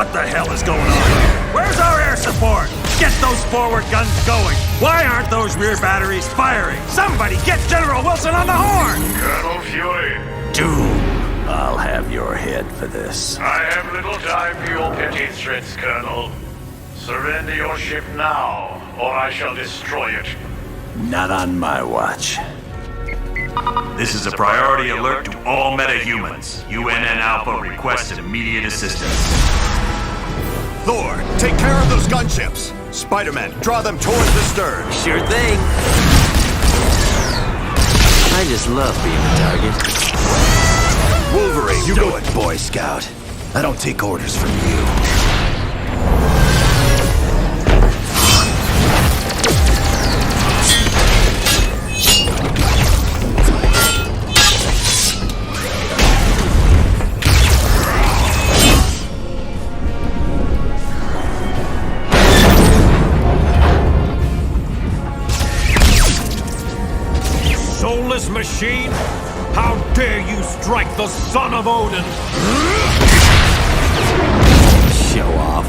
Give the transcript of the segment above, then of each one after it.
What the hell is going on? Where's our air support? Get those forward guns going! Why aren't those rear batteries firing? Somebody get General Wilson on the horn! Colonel Fury. Doom, I'll have your head for this. I have little time for your petty threats, Colonel. Surrender your ship now, or I shall destroy it. Not on my watch. This is a priority alert to all metahumans. UNN Alpha requests immediate assistance. Thor, take care of those gunships. Spider-Man, draw them towards the stern. Sure thing. I just love being a target. Wolverine, You do it, Boy Scout. I don't take orders from you. Soulless machine? How dare you strike the son of Odin? Show off.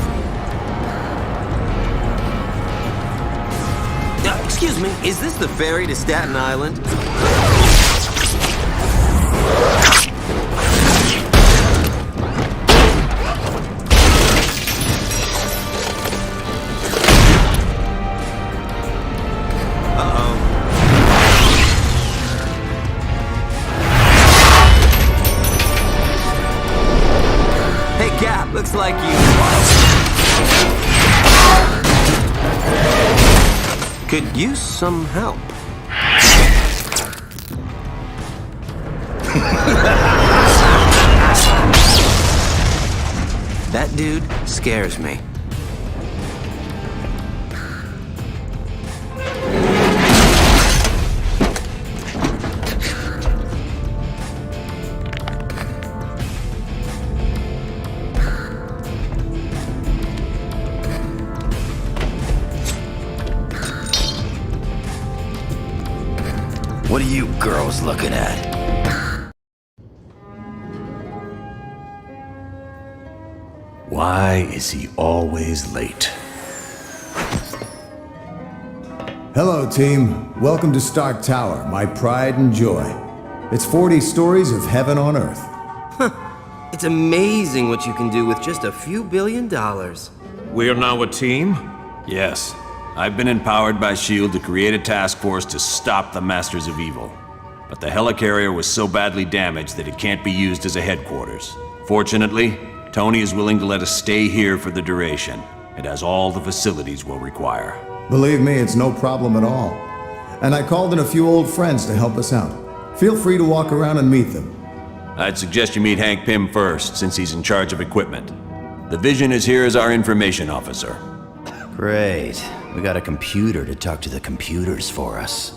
Excuse me, is this the ferry to Staten Island? Looks like you could use some help. That dude scares me. What are you girls looking at? Why is he always late? Hello, team. Welcome to Stark Tower, my pride and joy. It's 40 stories of heaven on Earth. It's amazing what you can do with just a few $1 billion. We are now a team? Yes. I've been empowered by S.H.I.E.L.D. to create a task force to stop the Masters of Evil. But the helicarrier was so badly damaged that it can't be used as a headquarters. Fortunately, Tony is willing to let us stay here for the duration. It has all the facilities we'll require. Believe me, it's no problem at all. And I called in a few old friends to help us out. Feel free to walk around and meet them. I'd suggest you meet Hank Pym first, since he's in charge of equipment. The Vision is here as our information officer. Great. We got a computer to talk to the computers for us.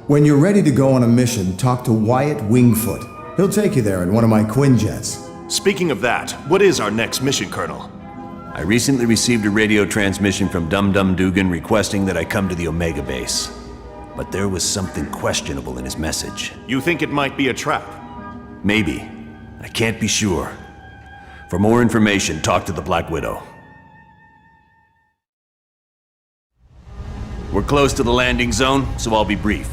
When you're ready to go on a mission, talk to Wyatt Wingfoot. He'll take you there in one of my Quinjets. Speaking of that, what is our next mission, Colonel? I recently received a radio transmission from Dum Dum Dugan requesting that I come to the Omega base. But there was something questionable in his message. You think it might be a trap? Maybe. I can't be sure. For more information, talk to the Black Widow. We're close to the landing zone, so I'll be brief.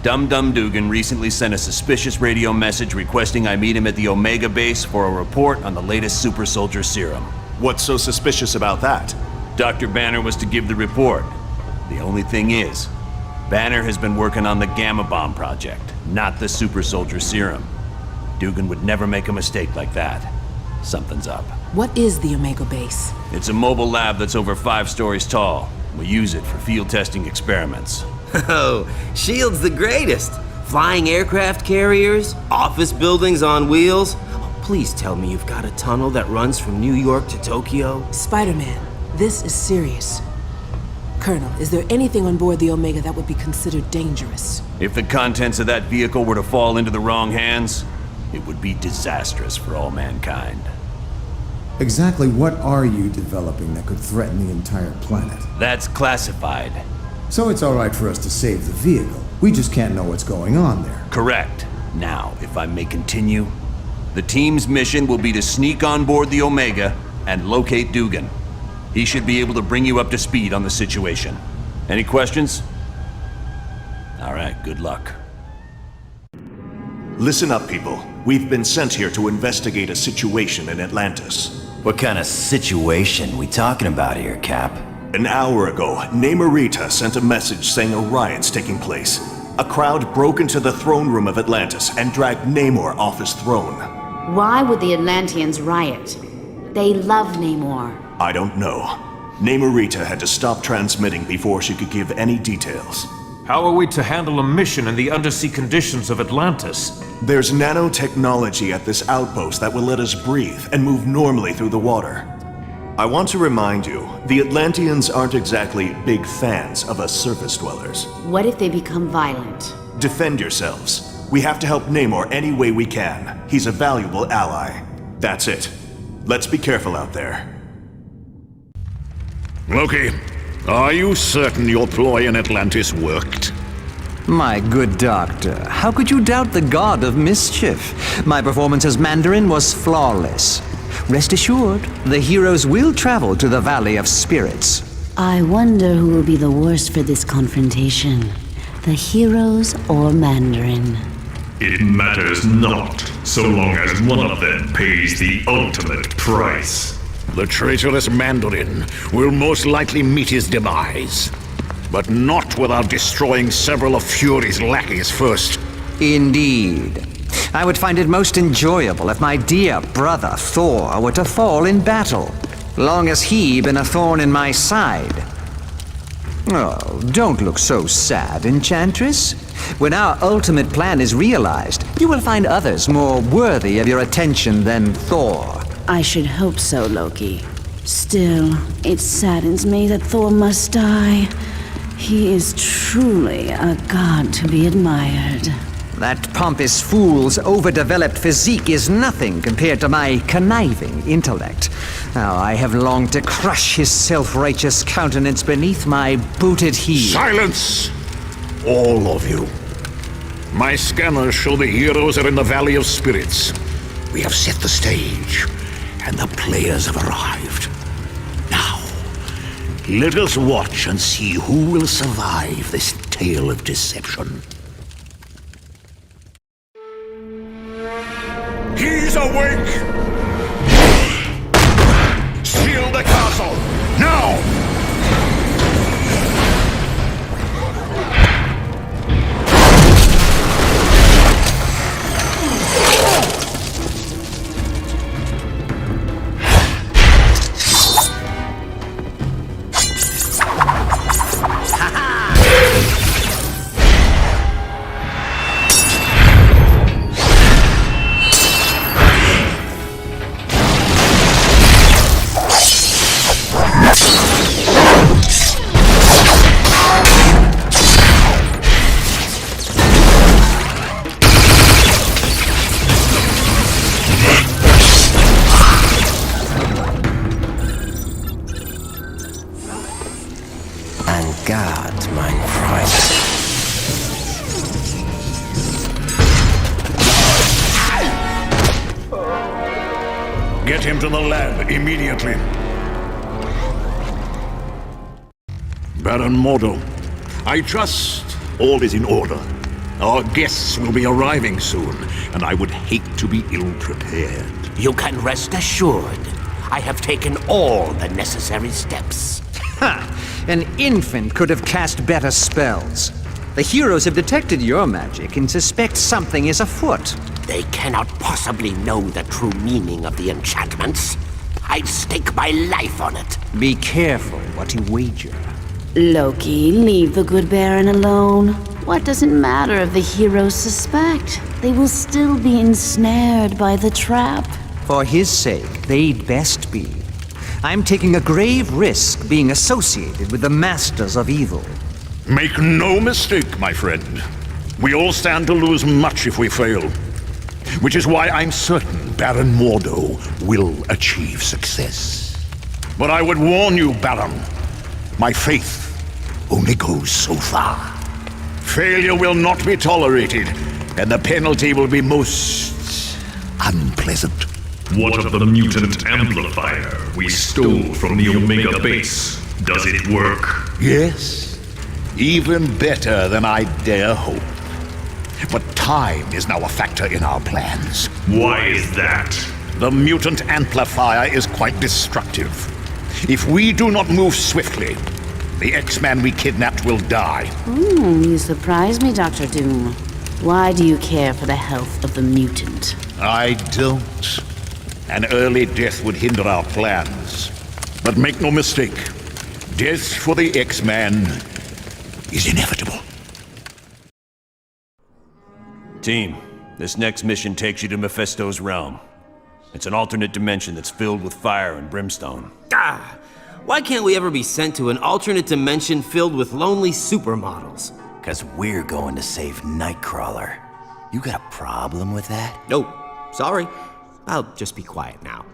Dum Dum Dugan recently sent a suspicious radio message requesting I meet him at the Omega base for a report on the latest super soldier serum. What's so suspicious about that? Dr. Banner was to give the report. The only thing is, Banner has been working on the Gamma Bomb project, not the super soldier serum. Dugan would never make a mistake like that. Something's up. What is the Omega base? It's a mobile lab that's over 5 stories tall. We use it for field testing experiments. Oh, S.H.I.E.L.D's the greatest. Flying aircraft carriers, office buildings on wheels. Oh, please tell me you've got a tunnel that runs from New York to Tokyo. Spider-Man, this is serious. Colonel, is there anything on board the Omega that would be considered dangerous? If the contents of that vehicle were to fall into the wrong hands, it would be disastrous for all mankind. Exactly what are you developing that could threaten the entire planet? That's classified. So it's all right for us to save the vehicle. We just can't know what's going on there. Correct. Now, if I may continue, the team's mission will be to sneak on board the Omega, and locate Dugan. He should be able to bring you up to speed on the situation. Any questions? All right, good luck. Listen up, people. We've been sent here to investigate a situation in Atlantis. What kind of situation we talking about here, Cap? An hour ago, Namorita sent a message saying a riot's taking place. A crowd broke into the throne room of Atlantis and dragged Namor off his throne. Why would the Atlanteans riot? They love Namor. I don't know. Namorita had to stop transmitting before she could give any details. How are we to handle a mission in the undersea conditions of Atlantis? There's nanotechnology at this outpost that will let us breathe and move normally through the water. I want to remind you, the Atlanteans aren't exactly big fans of us surface dwellers. What if they become violent? Defend yourselves. We have to help Namor any way we can. He's a valuable ally. That's it. Let's be careful out there. Loki, are you certain your ploy in Atlantis worked? My good doctor, how could you doubt the god of mischief? My performance as Mandarin was flawless. Rest assured, the heroes will travel to the Valley of Spirits. I wonder who will be the worst for this confrontation. The heroes or Mandarin? It matters not, so long as one of them pays the ultimate price. The traitorous Mandarin will most likely meet his demise. But not without destroying several of Fury's lackeys first. Indeed. I would find it most enjoyable if my dear brother Thor were to fall in battle, long as he been a thorn in my side. Oh, don't look so sad, Enchantress. When our ultimate plan is realized, you will find others more worthy of your attention than Thor. I should hope so, Loki. Still, it saddens me that Thor must die. He is truly a god to be admired. That pompous fool's overdeveloped physique is nothing compared to my conniving intellect. Now, I have longed to crush his self-righteous countenance beneath my booted heel. Silence! All of you. My scanners show the heroes are in the Valley of Spirits. We have set the stage, and the players have arrived. Now, let us watch and see who will survive this tale of deception. He's awake! Seal the castle! Now! Get him to the lab immediately. Baron Mordo, I trust all is in order. Our guests will be arriving soon, and I would hate to be ill-prepared. You can rest assured. I have taken all the necessary steps. Ha! An infant could have cast better spells. The heroes have detected your magic and suspect something is afoot. They cannot possibly know the true meaning of the enchantments. I'd stake my life on it. Be careful what you wager. Loki, leave the good Baron alone. What does it matter if the heroes suspect? They will still be ensnared by the trap. For his sake, they'd best be. I'm taking a grave risk being associated with the Masters of Evil. Make no mistake, my friend. We all stand to lose much if we fail. Which is why I'm certain Baron Mordo will achieve success. But I would warn you, Baron, my faith only goes so far. Failure will not be tolerated, and the penalty will be most unpleasant. What of the mutant amplifier we stole from the Omega base? Does it work? Yes, even better than I dare hope. But time is now a factor in our plans. Why is that? The mutant amplifier is quite destructive. If we do not move swiftly, the X-Man we kidnapped will die. You surprise me, Dr. Doom. Why do you care for the health of the mutant? I don't. An early death would hinder our plans. But make no mistake, death for the X-Man is inevitable. Team, this next mission takes you to Mephisto's realm. It's an alternate dimension that's filled with fire and brimstone. Why can't we ever be sent to an alternate dimension filled with lonely supermodels? 'Cause we're going to save Nightcrawler. You got a problem with that? Nope. Sorry. I'll just be quiet now.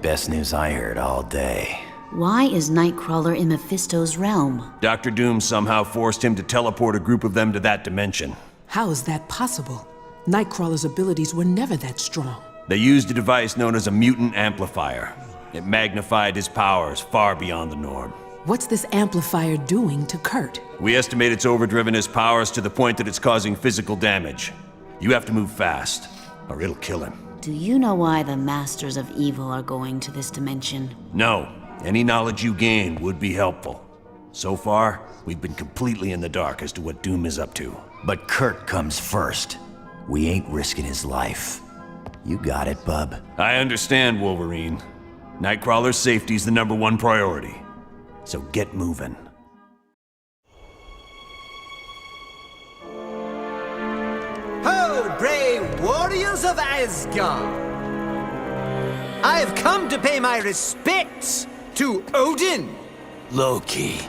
Best news I heard all day. Why is Nightcrawler in Mephisto's realm? Dr. Doom somehow forced him to teleport a group of them to that dimension. How is that possible? Nightcrawler's abilities were never that strong. They used a device known as a mutant amplifier. It magnified his powers far beyond the norm. What's this amplifier doing to Kurt? We estimate it's overdriven his powers to the point that it's causing physical damage. You have to move fast, or it'll kill him. Do you know why the Masters of Evil are going to this dimension? No. Any knowledge you gain would be helpful. So far, we've been completely in the dark as to what Doom is up to. But Kurt comes first. We ain't risking his life. You got it, bub. I understand, Wolverine. Nightcrawler's safety's the #1 priority. So get moving. Ho, brave warriors of Asgard! I have come to pay my respects to Odin. Loki.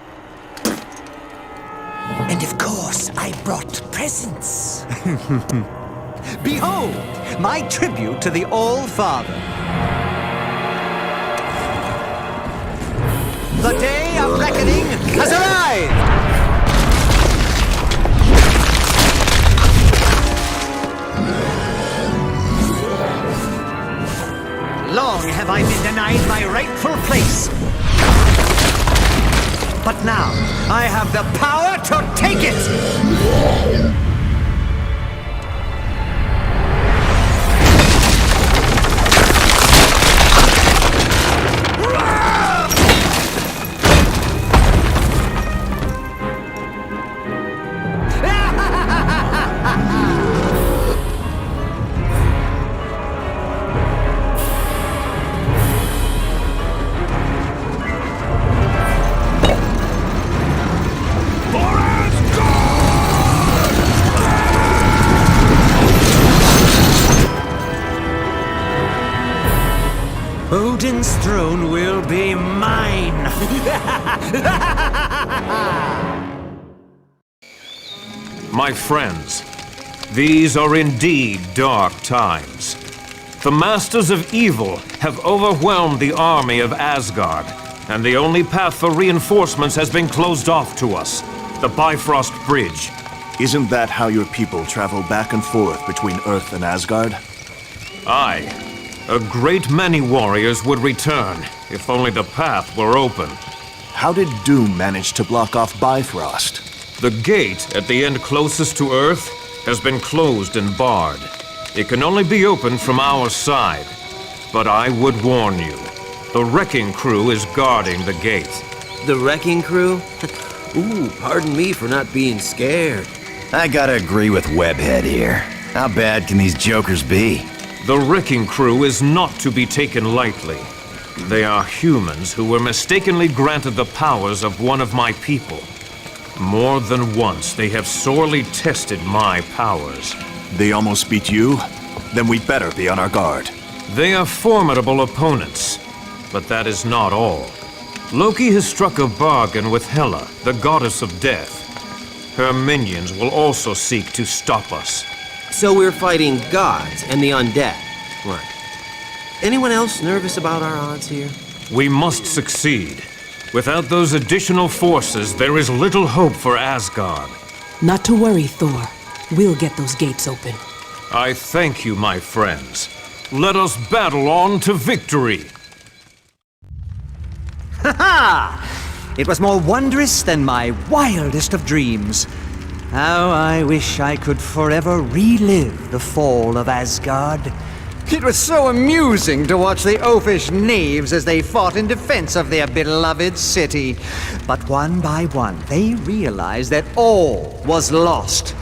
And of course, I brought presents. Behold, my tribute to the All-Father. The day of reckoning has arrived! Long have I been denied my rightful place. But now, I have the power to take it! Odin's throne will be mine! My friends, these are indeed dark times. The Masters of Evil have overwhelmed the army of Asgard, and the only path for reinforcements has been closed off to us, the Bifrost Bridge. Isn't that how your people travel back and forth between Earth and Asgard? Aye. A great many warriors would return, if only the path were open. How did Doom manage to block off Bifrost? The gate at the end closest to Earth has been closed and barred. It can only be opened from our side. But I would warn you, the Wrecking Crew is guarding the gate. The Wrecking Crew? Ooh, pardon me for not being scared. I gotta agree with Webhead here. How bad can these jokers be? The Wrecking Crew is not to be taken lightly. They are humans who were mistakenly granted the powers of one of my people. More than once, they have sorely tested my powers. They almost beat you? Then we better be on our guard. They are formidable opponents, but that is not all. Loki has struck a bargain with Hela, the goddess of death. Her minions will also seek to stop us. So we're fighting gods and the undead. Right. Anyone else nervous about our odds here? We must succeed. Without those additional forces, there is little hope for Asgard. Not to worry, Thor. We'll get those gates open. I thank you, my friends. let us battle on to victory. Ha ha! It was more wondrous than my wildest of dreams. How I wish I could forever relive the fall of Asgard. It was so amusing to watch the oafish knaves as they fought in defense of their beloved city. But one by one, they realized that all was lost.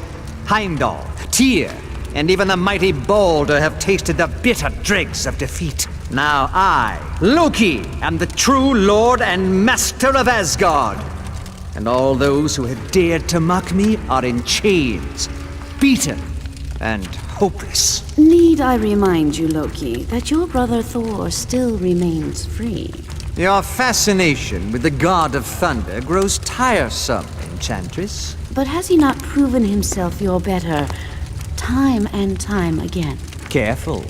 Heimdall, Tyr, and even the mighty Baldur have tasted the bitter dregs of defeat. Now I, Loki, am the true lord and master of Asgard. And all those who had dared to mock me are in chains, beaten, and hopeless. Need I remind you, Loki, that your brother Thor still remains free? Your fascination with the god of thunder grows tiresome, Enchantress. But has he not proven himself your better time and time again? Careful.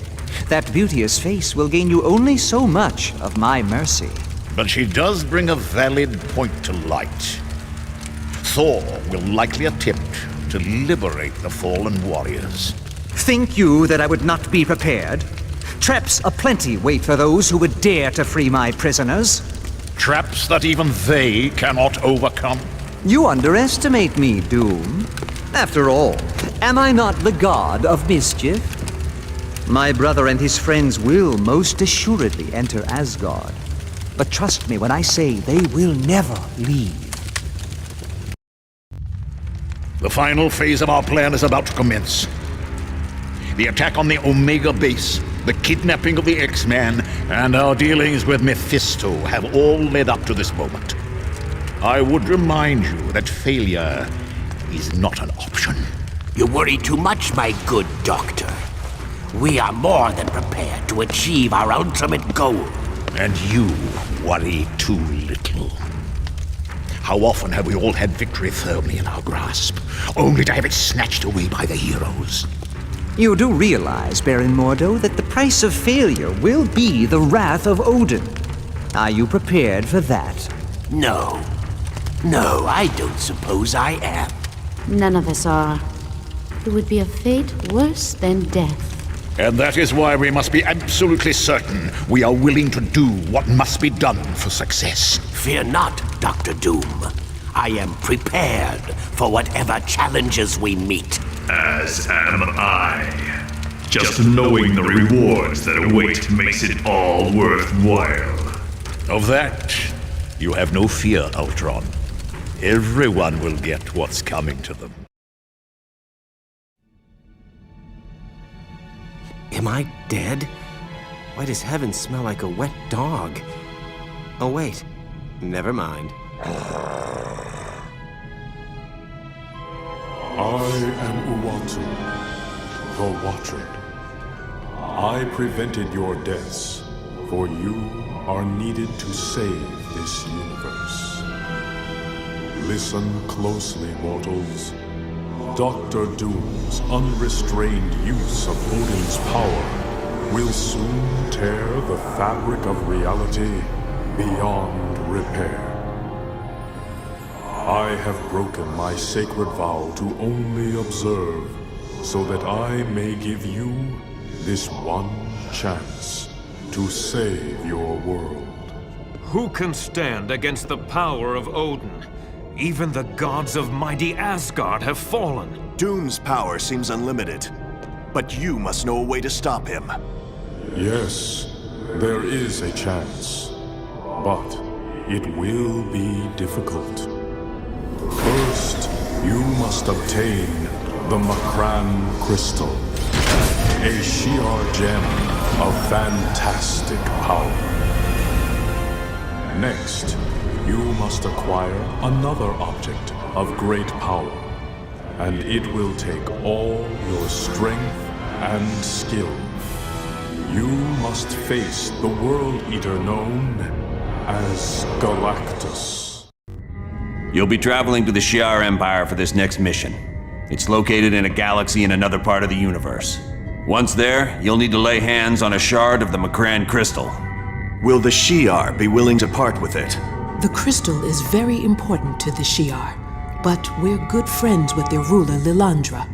That beauteous face will gain you only so much of my mercy. But she does bring a valid point to light. Thor will likely attempt to liberate the fallen warriors. Think you that I would not be prepared? Traps aplenty wait for those who would dare to free my prisoners. Traps that even they cannot overcome. You underestimate me, Doom. After all, am I not the god of mischief? My brother and his friends will most assuredly enter Asgard. But trust me when I say they will never leave. The final phase of our plan is about to commence. The attack on the Omega base, the kidnapping of the X-Man, and our dealings with Mephisto have all led up to this moment. I would remind you that failure is not an option. You worry too much, my good doctor. We are more than prepared to achieve our ultimate goal. And you worry too little. How often have we all had victory firmly in our grasp, only to have it snatched away by the heroes? You do realize, Baron Mordo, that the price of failure will be the wrath of Odin. Are you prepared for that? No. No, I don't suppose I am. None of us are. It would be a fate worse than death. And that is why we must be absolutely certain we are willing to do what must be done for success. Fear not, Dr. Doom. I am prepared for whatever challenges we meet. As am I. Just knowing the rewards that await makes it all worthwhile. Of that, you have no fear, Ultron. Everyone will get what's coming to them. Am I dead? Why does heaven smell like a wet dog? Oh wait, never mind. I am Uatu, the Watcher. I prevented your deaths, for you are needed to save this universe. Listen closely, mortals. Dr. Doom's unrestrained use of Odin's power will soon tear the fabric of reality beyond repair. I have broken my sacred vow to only observe, so that I may give you this one chance to save your world. Who can stand against the power of Odin? Even the gods of mighty Asgard have fallen. Doom's power seems unlimited, but you must know a way to stop him. Yes, there is a chance, but it will be difficult. First, you must obtain the Makran Crystal, a Shi'ar gem of fantastic power. Next, you must acquire another object of great power, and it will take all your strength and skill. You must face the World Eater known as Galactus. You'll be traveling to the Shi'ar Empire for this next mission. It's located in a galaxy in another part of the universe. Once there, you'll need to lay hands on a shard of the Makran Crystal. Will the Shi'ar be willing to part with it? The crystal is very important to the Shi'ar, but we're good friends with their ruler, Lilandra.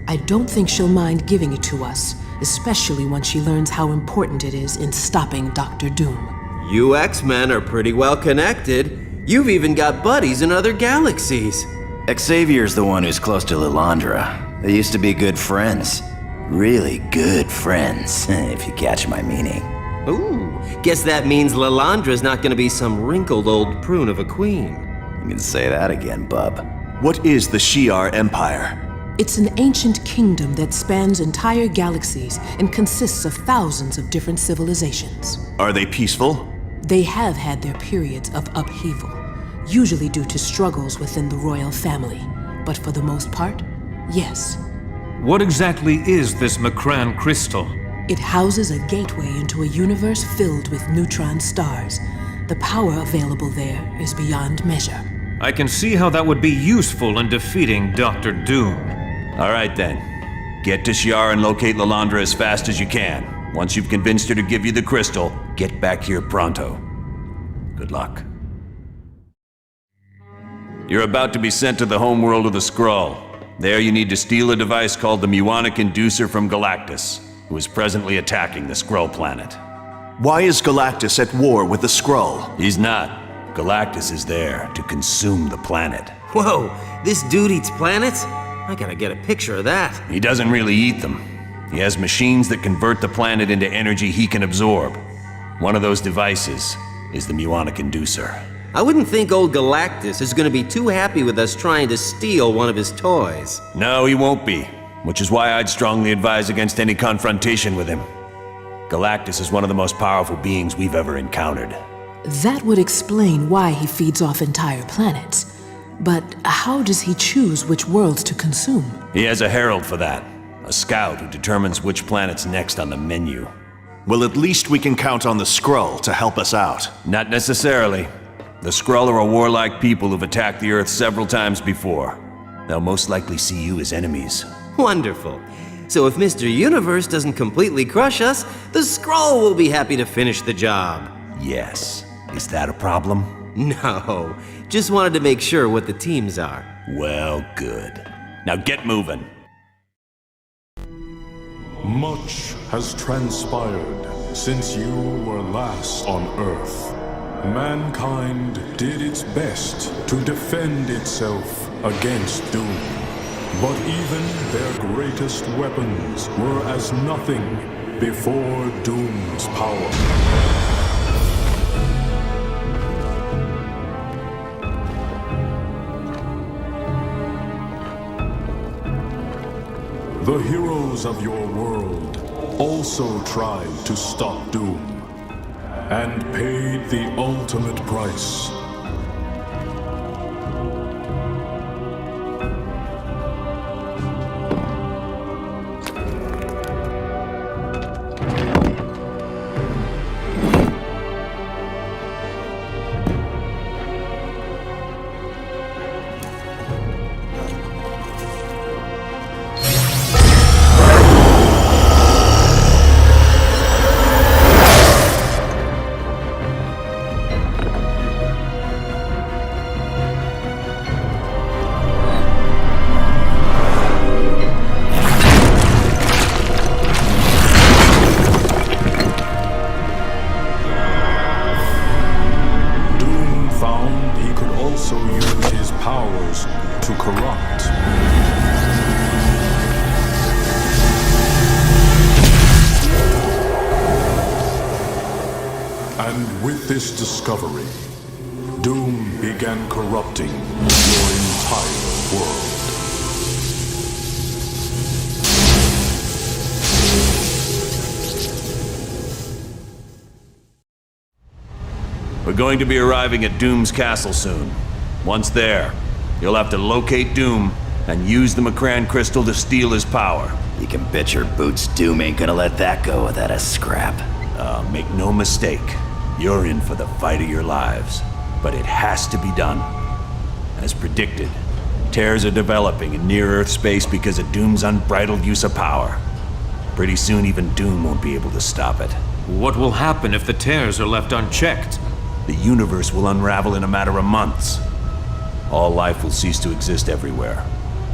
I don't think she'll mind giving it to us. especially once she learns how important it is in stopping Dr. Doom. You X-Men are pretty well connected. You've even got buddies in other galaxies. Xavier's the one who's close to Lilandra. They used to be good friends. Really good friends, if you catch my meaning. Ooh, guess that means Lilandra's not gonna be some wrinkled old prune of a queen. You can say that again, bub. What is the Shi'ar Empire? It's an ancient kingdom that spans entire galaxies and consists of thousands of different civilizations. Are they peaceful? They have had their periods of upheaval, usually due to struggles within the royal family. But for the most part, yes. What exactly is this Macran crystal? It houses a gateway into a universe filled with neutron stars. The power available there is beyond measure. I can see how that would be useful in defeating Dr. Doom. All right then. Get to Shi'ar and locate Lilandra as fast as you can. Once you've convinced her to give you the crystal, get back here pronto. Good luck. You're about to be sent to the homeworld of the Skrull. There you need to steal a device called the Muonic Inducer from Galactus, who is presently attacking the Skrull planet. Why is Galactus at war with the Skrull? He's not. Galactus is there to consume the planet. Whoa, this dude eats planets? I gotta get a picture of that. He doesn't really eat them. He has machines that convert the planet into energy he can absorb. One of those devices is the Muonic Inducer. I wouldn't think old Galactus is gonna be too happy with us trying to steal one of his toys. No, he won't be, which is why I'd strongly advise against any confrontation with him. Galactus is one of the most powerful beings we've ever encountered. That would explain why he feeds off entire planets. But how does he choose which worlds to consume? He has a herald for that. A scout who determines which planet's next on the menu. Well, at least we can count on the Skrull to help us out. Not necessarily. The Skrull are a warlike people who've attacked the Earth several times before. They'll most likely see you as enemies. Wonderful. So if Mr. Universe doesn't completely crush us, the Skrull will be happy to finish the job. Yes. Is that a problem? No. Just wanted to make sure what the teams are. Well, good. Now get moving. Much has transpired since you were last on Earth. Mankind did its best to defend itself against Doom. But even their greatest weapons were as nothing before Doom's power. The heroes of your world also tried to stop Doom, and paid the ultimate price. This discovery, Doom began corrupting your entire world. We're going to be arriving at Doom's castle soon. Once there, you'll have to locate Doom and use the Macran crystal to steal his power. You can bet your boots Doom ain't gonna let that go without a scrap. Make no mistake. You're in for the fight of your lives, but it has to be done. As predicted, tears are developing in near-Earth space because of Doom's unbridled use of power. Pretty soon even Doom won't be able to stop it. What will happen if the tears are left unchecked? The universe will unravel in a matter of months. All life will cease to exist everywhere.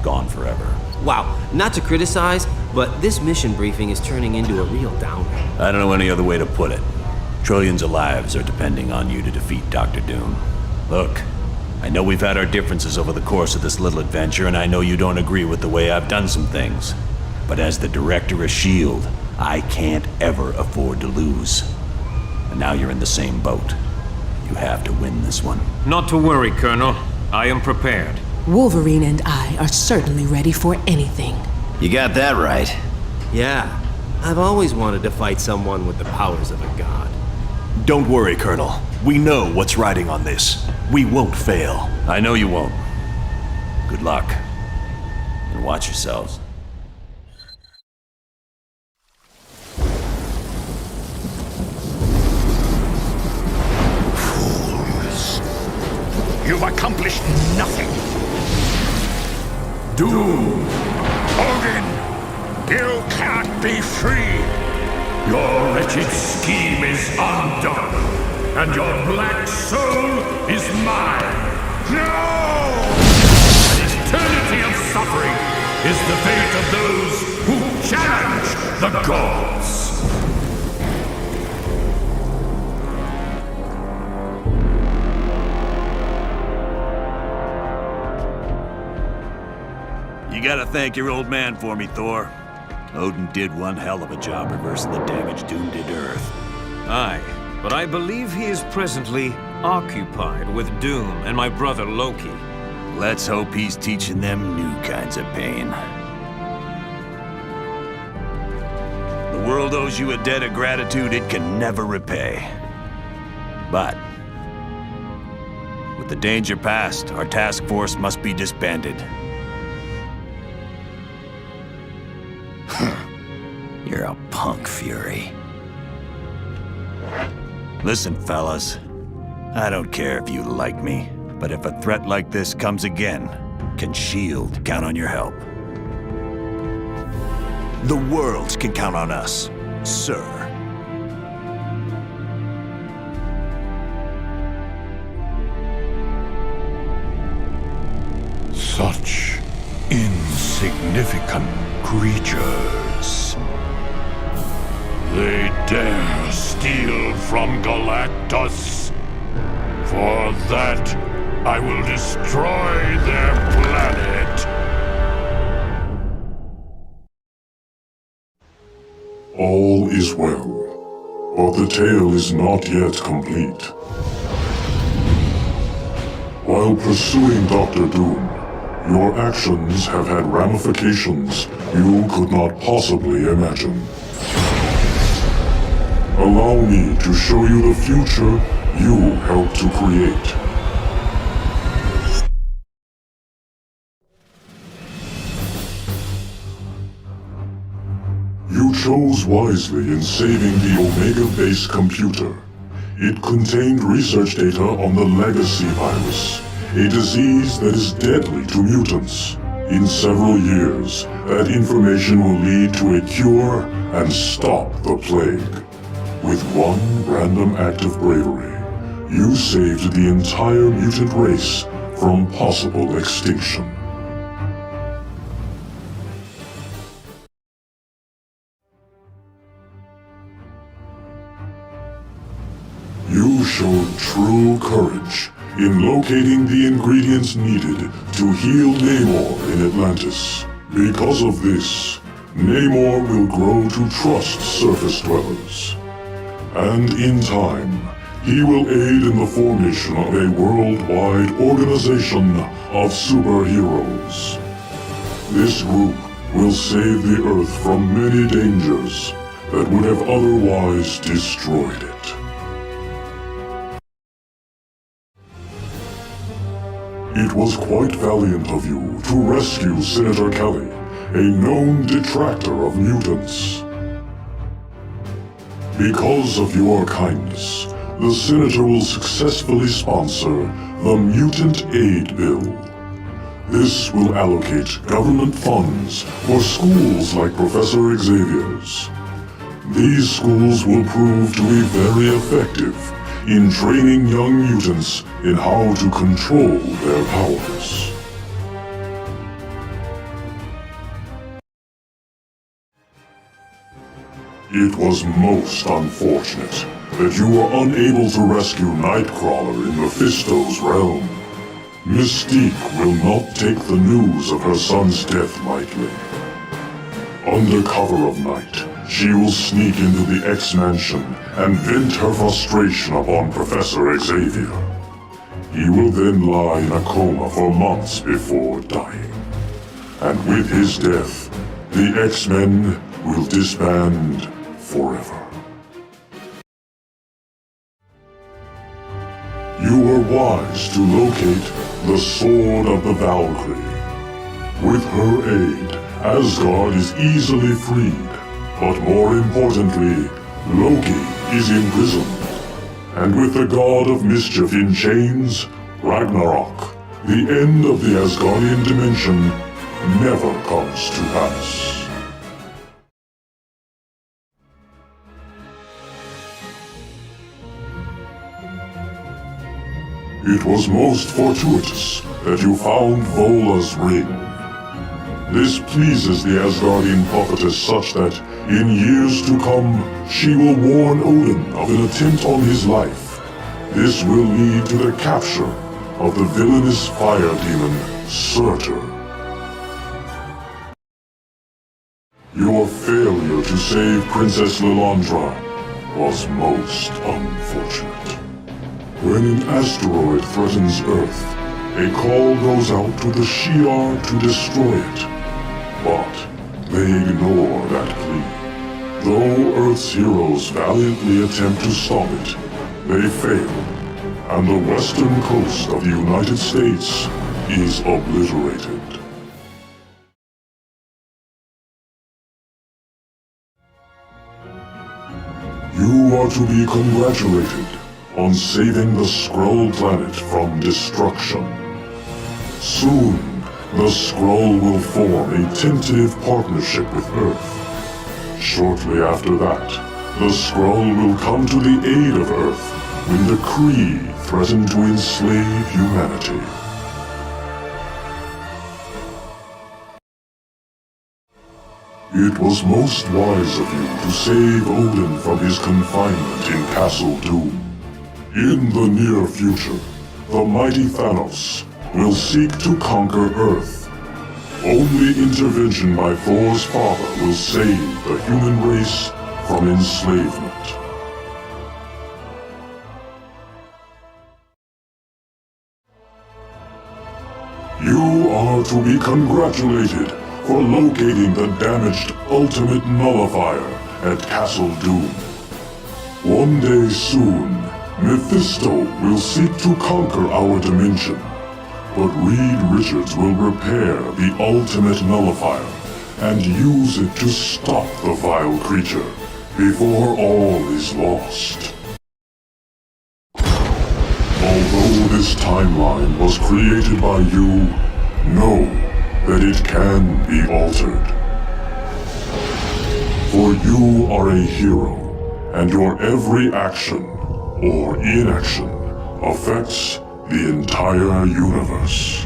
Gone forever. Wow, not to criticize, but this mission briefing is turning into a real downer. I don't know any other way to put it. Trillions of lives are depending on you to defeat Dr. Doom. Look, I know we've had our differences over the course of this little adventure, and I know you don't agree with the way I've done some things. But as the director of S.H.I.E.L.D., I can't ever afford to lose. And now you're in the same boat. You have to win this one. Not to worry, Colonel. I am prepared. Wolverine and I are certainly ready for anything. You got that right. Yeah, I've always wanted to fight someone with the powers of a god. Don't worry, Colonel. We know what's riding on this. We won't fail. I know you won't. Good luck. And watch yourselves. You've accomplished nothing. Doom! Odin! You can't be free! Your wretched scheme is undone, and your black soul is mine. No! An eternity of suffering is the fate of those who challenge the gods. You gotta thank your old man for me, Thor. Odin did one hell of a job reversing the damage Doom did to Earth. Aye, but I believe he is presently occupied with Doom and my brother Loki. Let's hope he's teaching them new kinds of pain. The world owes you a debt of gratitude it can never repay. But with the danger past, our task force must be disbanded. You're a punk, Fury. Listen, fellas. I don't care if you like me, but if a threat like this comes again, can S.H.I.E.L.D. count on your help? The world can count on us, sir. Such insignificant creatures. They dare steal from Galactus. For that, I will destroy their planet. All is well, but the tale is not yet complete. While pursuing Dr. Doom, your actions have had ramifications you could not possibly imagine. Allow me to show you the future you helped to create. You chose wisely in saving the Omega-based computer. It contained research data on the Legacy virus, a disease that is deadly to mutants. In several years, that information will lead to a cure and stop the plague. With one random act of bravery, you saved the entire mutant race from possible extinction. You showed true courage in locating the ingredients needed to heal Namor in Atlantis. Because of this, Namor will grow to trust surface dwellers. And in time, he will aid in the formation of a worldwide organization of superheroes. This group will save the Earth from many dangers that would have otherwise destroyed it. It was quite valiant of you to rescue Senator Kelly, a known detractor of mutants. Because of your kindness, the Senator will successfully sponsor the Mutant Aid Bill. This will allocate government funds for schools like Professor Xavier's. These schools will prove to be very effective in training young mutants in how to control their powers. It was most unfortunate that you were unable to rescue Nightcrawler in Mephisto's realm. Mystique will not take the news of her son's death lightly. Under cover of night, she will sneak into the X-Mansion and vent her frustration upon Professor Xavier. He will then lie in a coma for months before dying. And with his death, the X-Men will disband forever. You were wise to locate the Sword of the Valkyrie. With her aid, Asgard is easily freed, but more importantly, Loki is imprisoned. And with the God of Mischief in chains, Ragnarok, the end of the Asgardian dimension, never comes to pass. It was most fortuitous that you found Vola's ring. This pleases the Asgardian prophetess such that, in years to come, she will warn Odin of an attempt on his life. This will lead to the capture of the villainous fire demon, Surtur. Your failure to save Princess Lilandra was most unfortunate. When an asteroid threatens Earth, a call goes out to the Shi'ar to destroy it. But they ignore that plea. Though Earth's heroes valiantly attempt to stop it, they fail, and the western coast of the United States is obliterated. You are to be congratulated on saving the Skrull planet from destruction. Soon, the Skrull will form a tentative partnership with Earth. Shortly after that, the Skrull will come to the aid of Earth when the Kree threaten to enslave humanity. It was most wise of you to save Odin from his confinement in Castle Doom. In the near future, the mighty Thanos will seek to conquer Earth. Only intervention by Thor's father will save the human race from enslavement. You are to be congratulated for locating the damaged Ultimate Nullifier at Castle Doom. One day soon, Mephisto will seek to conquer our dimension, but Reed Richards will repair the Ultimate Nullifier and use it to stop the vile creature before all is lost. Although this timeline was created by you, know that it can be altered. For you are a hero, and your every action or inaction affects the entire universe.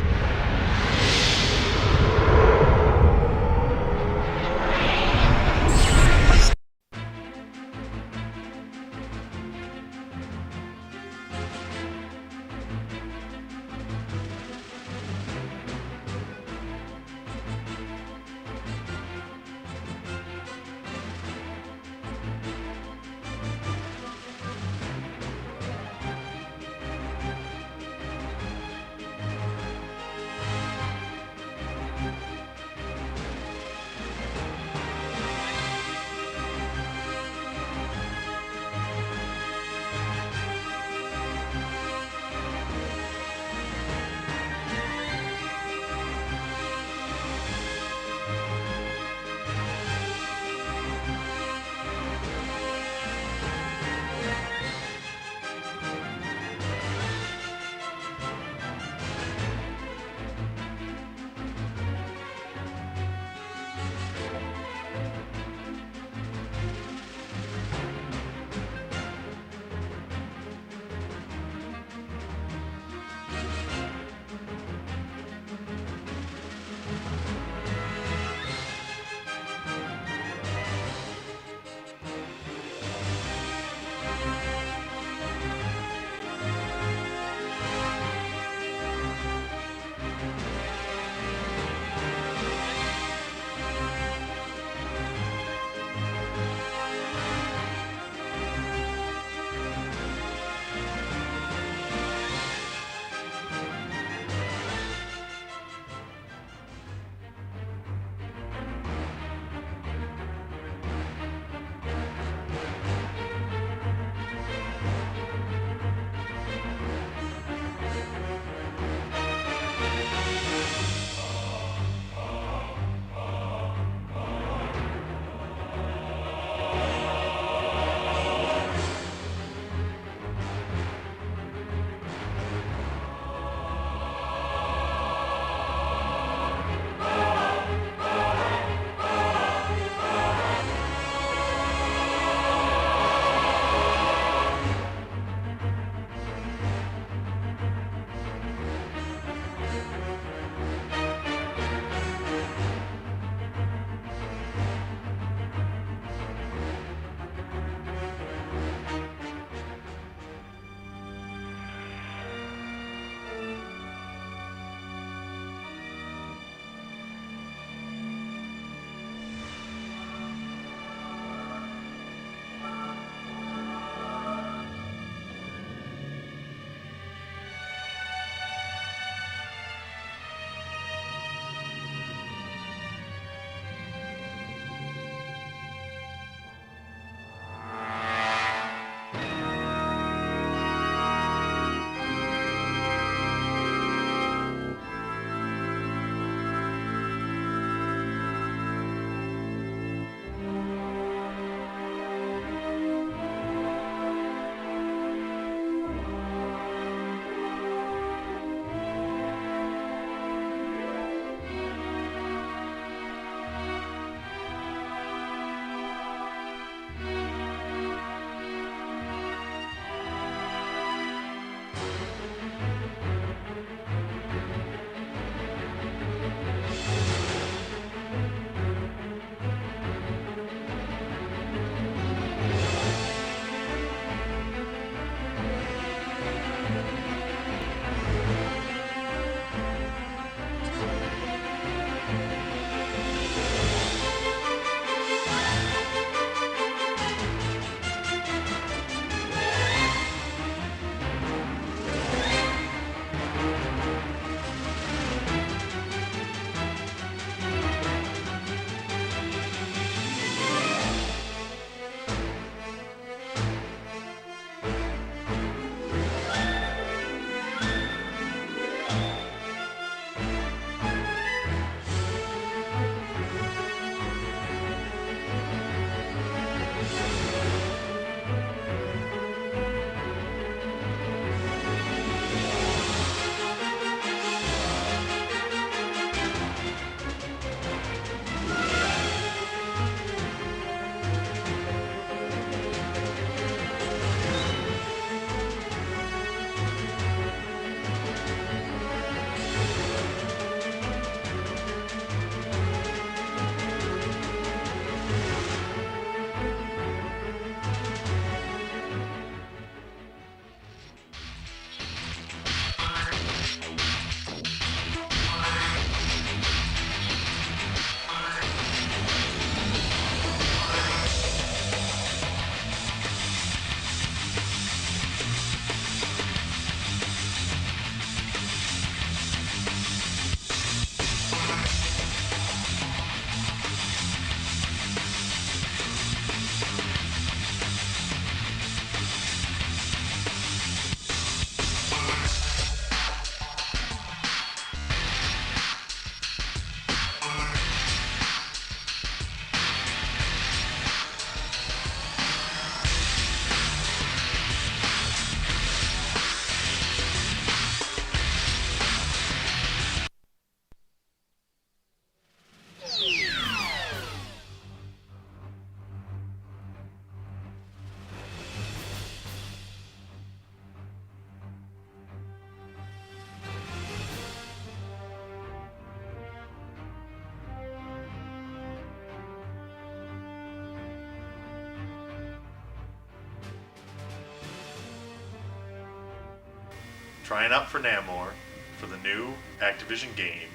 trying out for Namor for the new Activision game,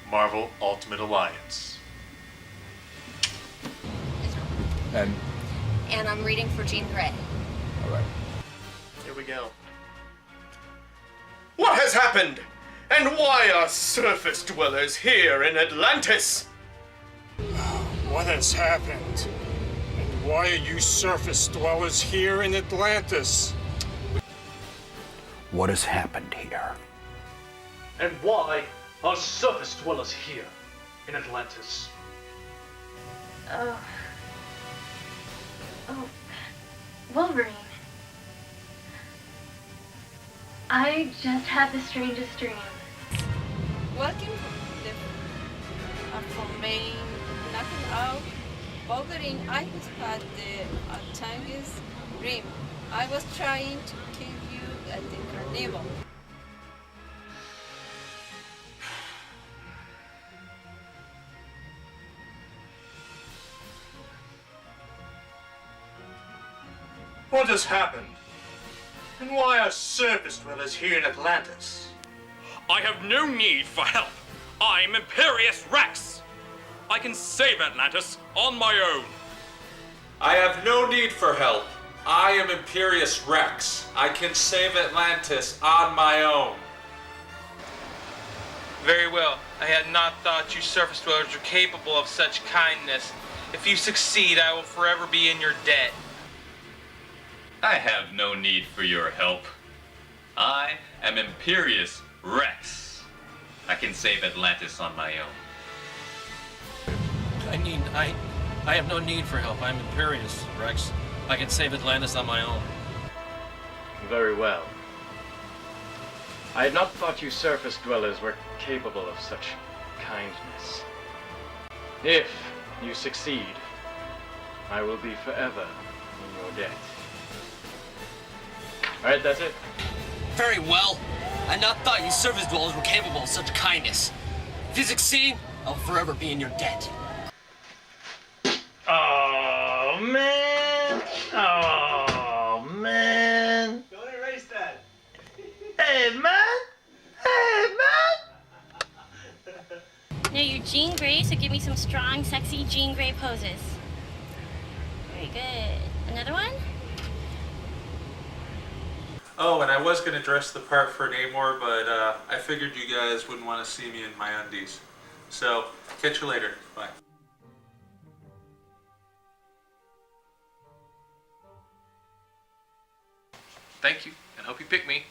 Marvel Ultimate Alliance. And I'm reading for Jean Grey. alright. Here we go. What has happened? And why are surface dwellers here in Atlantis? What has happened? And why are you surface dwellers here in Atlantis? What has happened here? And why are surface dwellers here in Atlantis? Oh, Wolverine. I just had the strangest dream. Welcome from main knocking out Wolverine. I was had the Tangus dream. I was trying to kill you at the carnival. What has happened? And why are surface dwellers here in Atlantis? I have no need for help. I'm Imperious Rex. I can save Atlantis on my own. I have no need for help. I am Imperious Rex. I can save Atlantis on my own. Very well. I had not thought you surface dwellers were capable of such kindness. If you succeed, I will forever be in your debt. I have no need for your help. I am Imperious Rex. I can save Atlantis on my own. I have no need for help. I'm Imperious Rex. I can save Atlantis on my own. Very well. I had not thought you surface dwellers were capable of such kindness. If you succeed, I will be forever in your debt. Alright, that's it. Very well. I had not thought you surface dwellers were capable of such kindness. If you succeed, I'll forever be in your debt. Oh man! Oh man! Don't erase that. Hey man! Hey man! No, you're Jean Grey, so give me some strong, sexy Jean Grey poses. Very good. Another one? Oh, and I was gonna dress the part for Namor, but I figured you guys wouldn't want to see me in my undies. So, catch you later. Bye. Thank you, and hope you pick me.